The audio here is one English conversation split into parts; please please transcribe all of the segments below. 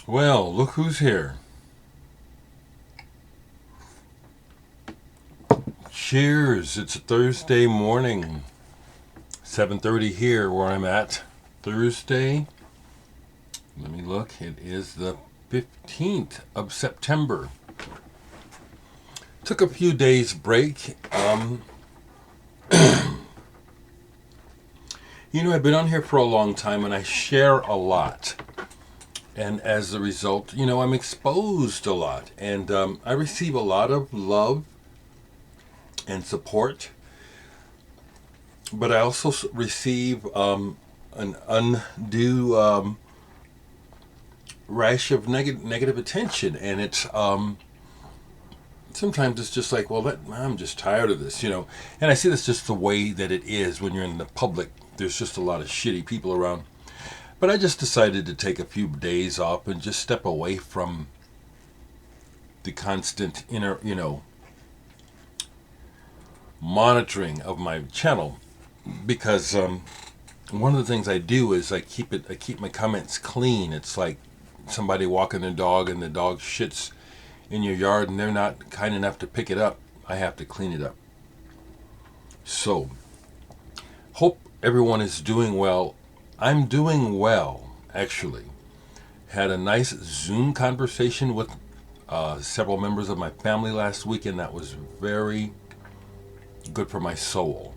Well, look who's here. Cheers. It's a Thursday morning. 7:30 here where I'm at. Thursday. Let me look. It is the 15th of September. Took a few days break. I've been on here for a long time and I share a lot. And as a result, I'm exposed a lot. And I receive a lot of love and support. But I also receive an undue rash of negative attention. And it's sometimes it's just like, well, I'm just tired of this. And I see that's just the way that it is when you're in the public. There's just a lot of shitty people around. But I just decided to take a few days off and just step away from the constant monitoring of my channel, because one of the things I do is I keep my comments clean. It's like somebody walking their dog and the dog shits in your yard and they're not kind enough to pick it up. I have to clean it up. So, hope everyone is doing well. I'm doing well, actually. Had a nice Zoom conversation with several members of my family last week, and that was very good for my soul.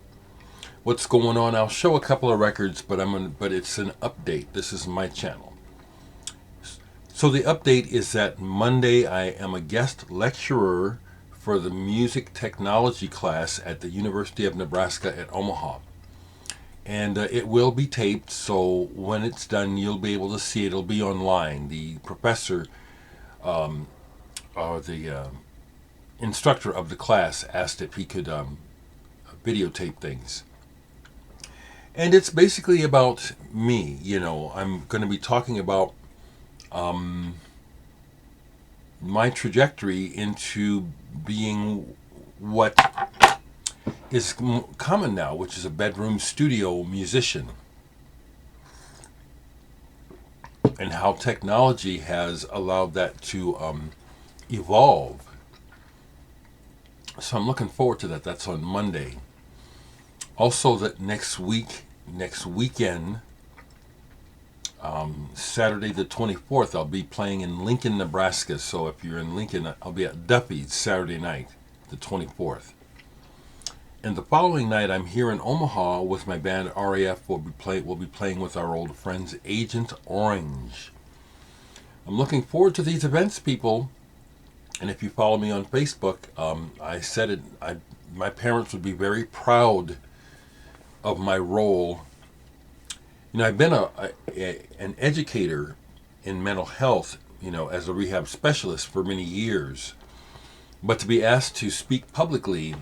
What's going on? I'll show a couple of records, but it's an update. This is my channel. So the update is that Monday I am a guest lecturer for the music technology class at the University of Nebraska at Omaha. And it will be taped, so when it's done, you'll be able to see it. It'll be online. The professor, or the instructor of the class, asked if he could videotape things. And it's basically about me. I'm going to be talking about my trajectory into being what is common now, which is a bedroom studio musician, and how technology has allowed that to evolve. So I'm looking forward to that. That's on Monday. Also, that next weekend, Saturday the 24th, I'll be playing in Lincoln, Nebraska. So if you're in Lincoln, I'll be at Duffy's Saturday night, the 24th. And the following night, I'm here in Omaha with my band RAF. We'll be playing with our old friends Agent Orange. I'm looking forward to these events, people. And if you follow me on Facebook, I said it. My parents would be very proud of my role. I've been an educator in mental health, as a rehab specialist for many years. But to be asked to speak publicly,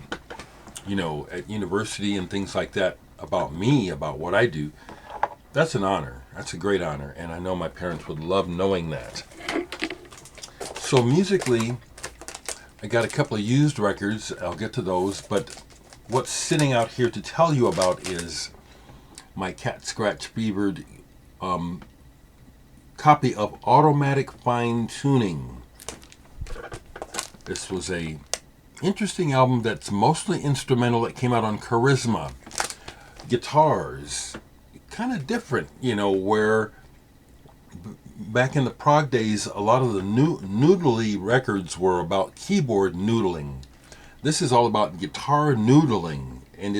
at university and things like that about me, about what I do, that's an honor. That's a great honor. And I know my parents would love knowing that. So musically, I got a couple of used records. I'll get to those. But what's sitting out here to tell you about is my cat scratch fevered copy of Automatic Fine Tuning. This was a interesting album that's mostly instrumental. That came out on Charisma. Guitars, kind of different, where back in the prog days, a lot of the noodly records were about keyboard noodling. This is all about guitar noodling, and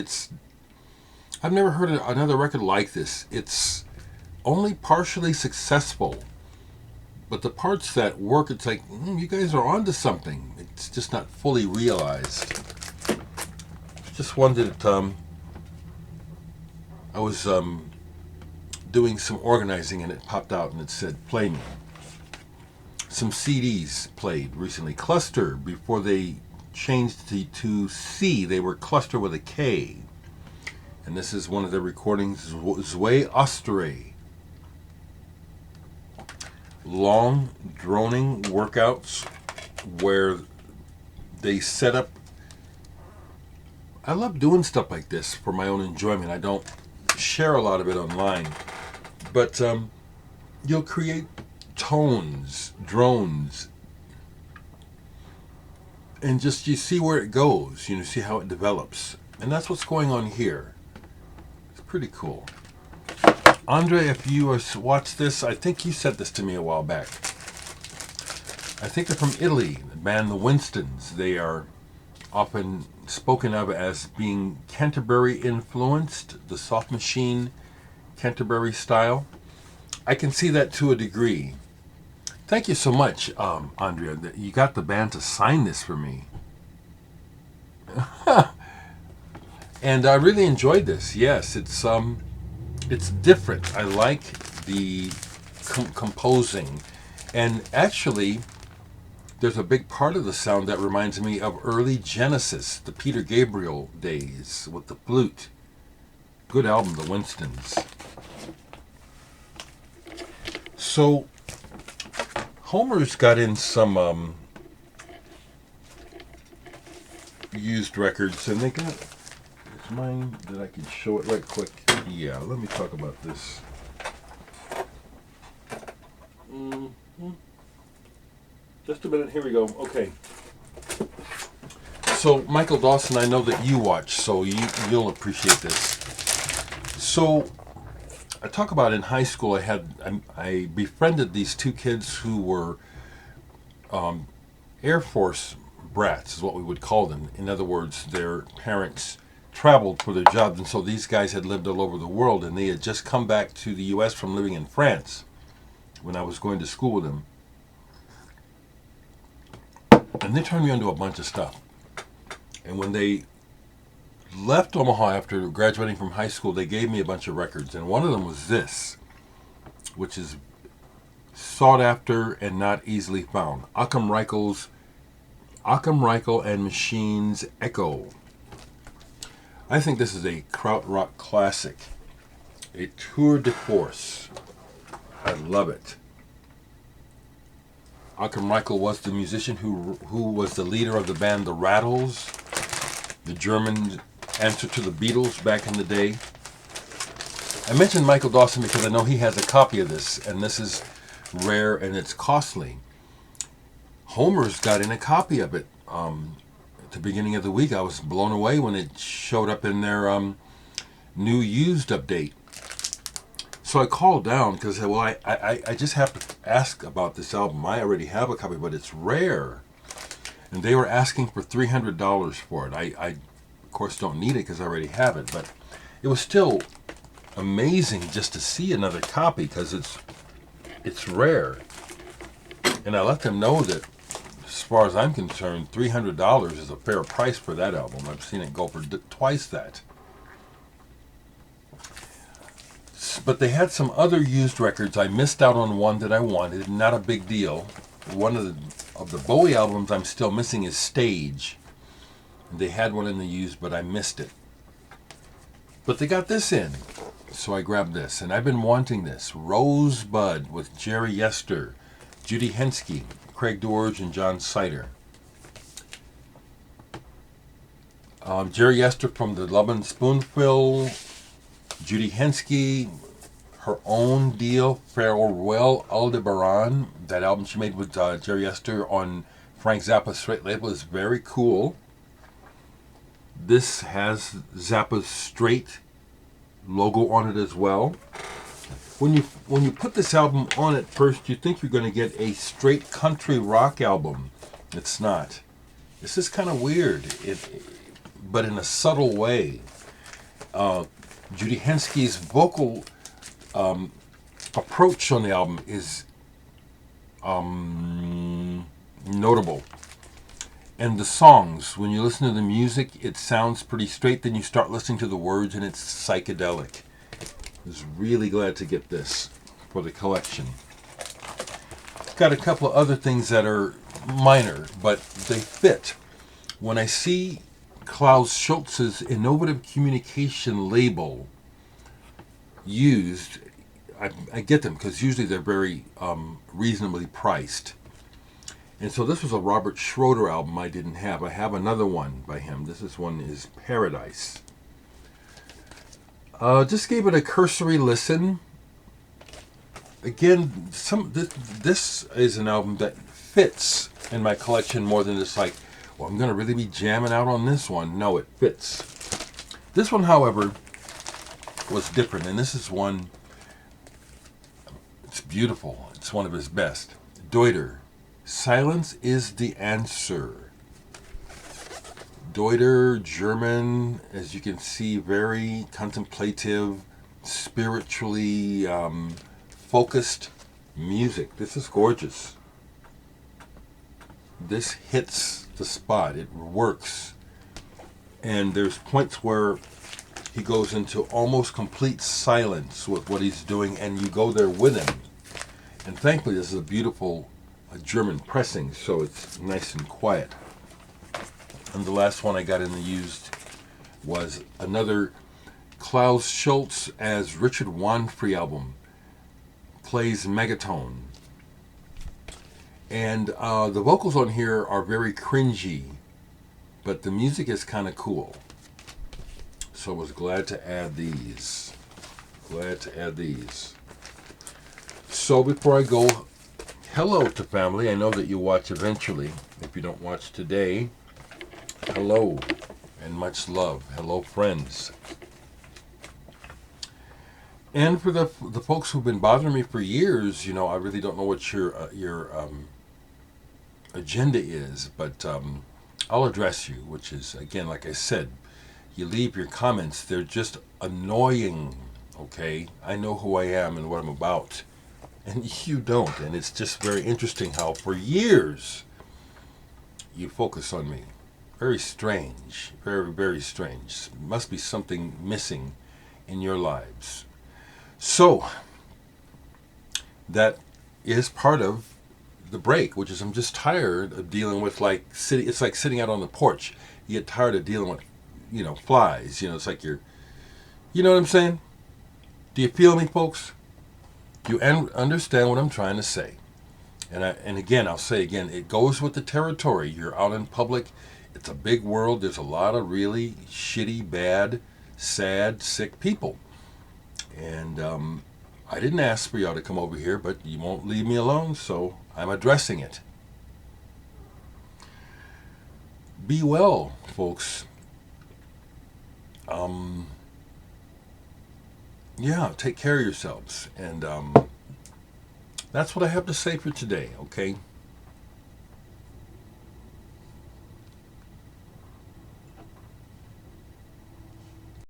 I've never heard another record like this. It's only partially successful, but the parts that work, it's like, you guys are onto something. It's just not fully realized. Just one that I was doing some organizing and it popped out and it said, play me. Some CDs played recently. Kluster, before they changed to C, they were Kluster with a K. And this is one of the recordings, Zwei-Osterei. Long, droning workouts where they set up. I love doing stuff like this for my own enjoyment. I don't share a lot of it online, but you'll create tones, drones, and just you see where it goes, see how it develops. And that's what's going on here. It's pretty cool. Andre, if you watch this, I think you said this to me a while back. I think they're from Italy, the band the Winstons. They are often spoken of as being Canterbury influenced, the soft machine Canterbury style. I can see that to a degree. Thank you so much, Andrea. You got the band to sign this for me. And I really enjoyed this. Yes, it's different. I like the composing. And actually, there's a big part of the sound that reminds me of early Genesis, the Peter Gabriel days with the flute. Good album, the Winstons. So, Homer's got in some used records, and they got, is mine that I can show it right quick? Yeah, let me talk about this. Just a minute, here we go. Okay. So, Michael Dawson, I know that you watch, so you'll appreciate this. So, I talk about in high school, I befriended these two kids who were Air Force brats, is what we would call them. In other words, their parents traveled for their jobs, and so these guys had lived all over the world, and they had just come back to the U.S. from living in France when I was going to school with them. And they turned me onto a bunch of stuff. And when they left Omaha after graduating from high school, they gave me a bunch of records. And one of them was this, which is sought after and not easily found. Achim Reichel and Machines Echo. I think this is a krautrock classic. A tour de force. I love it. Achim Reichel was the musician who was the leader of the band The Rattles, the German answer to the Beatles back in the day. I mentioned Michael Dawson because I know he has a copy of this, and this is rare and it's costly. Homer's got in a copy of it. At the beginning of the week, I was blown away when it showed up in their new used update. So I called down because I said, well, I just have to ask about this album. I already have a copy, but it's rare. And they were asking for $300 for it. I of course, don't need it because I already have it. But it was still amazing just to see another copy because it's rare. And I let them know that, as far as I'm concerned, $300 is a fair price for that album. I've seen it go for twice that. But they had some other used records. I missed out on one that I wanted. Not a big deal. One of the Bowie albums I'm still missing is Stage. They had one in the used, but I missed it. But they got this in. So I grabbed this. And I've been wanting this. Rosebud with Jerry Yester, Judy Henske, Craig Dorge, and John Sider. Jerry Yester from the Love and Spoonful. Judy Henske, her own deal, Farewell Aldebaran. That album she made with Jerry Yester on Frank Zappa's Straight label is very cool. This has Zappa's Straight logo on it as well. When you put this album on at first, you think you're going to get a straight country rock album. It's not. This is kind of weird, but in a subtle way. Judy Henske's vocal approach on the album is notable. And the songs, when you listen to the music, it sounds pretty straight. Then you start listening to the words, and it's psychedelic. I was really glad to get this for the collection. Got a couple of other things that are minor, but they fit. When I see Klaus Schultz's Innovative Communication label used, I get them because usually they're very reasonably priced. And so this was a Robert Schroder album I didn't have. I have another one by him. This one is Paradise. Just gave it a cursory listen. again, this is an album that fits in my collection more than just like, well, I'm going to really be jamming out on this one. No, it fits. This one, however, was different, and this is one, it's beautiful. It's one of his best. Deuter, Silence is the Answer. Deuter, German, as you can see, very contemplative, spiritually focused music. This is gorgeous. This hits the spot. It works. And there's points where he goes into almost complete silence with what he's doing, and you go there with him. And thankfully, this is a beautiful German pressing, so it's nice and quiet. And the last one I got in the used was another Klaus Schultz as Richard Wahnfried album, plays Megatone. And the vocals on here are very cringy, but the music is kind of cool. So I was glad to add these. So before I go, hello to family. I know that you watch eventually. If you don't watch today, hello and much love. Hello, friends. And for the folks who've been bothering me for years, I really don't know what your agenda is, but I'll address you, which is, again, like I said, you leave your comments. They're just annoying, okay? I know who I am and what I'm about, and you don't. And it's just very interesting how for years you focus on me. Very strange. Very, very strange. Must be something missing in your lives. So, that is part of the break, which is I'm just tired of dealing with it's like sitting out on the porch. You get tired of dealing with, flies. It's like you know what I'm saying? Do you feel me, folks? Do you understand what I'm trying to say? And again, I'll say again, it goes with the territory. You're out in public. It's a big world. There's a lot of really shitty, bad, sad, sick people. And I didn't ask for y'all to come over here, but you won't leave me alone, so I'm addressing it. Be well, folks. Take care of yourselves. And that's what I have to say for today, okay?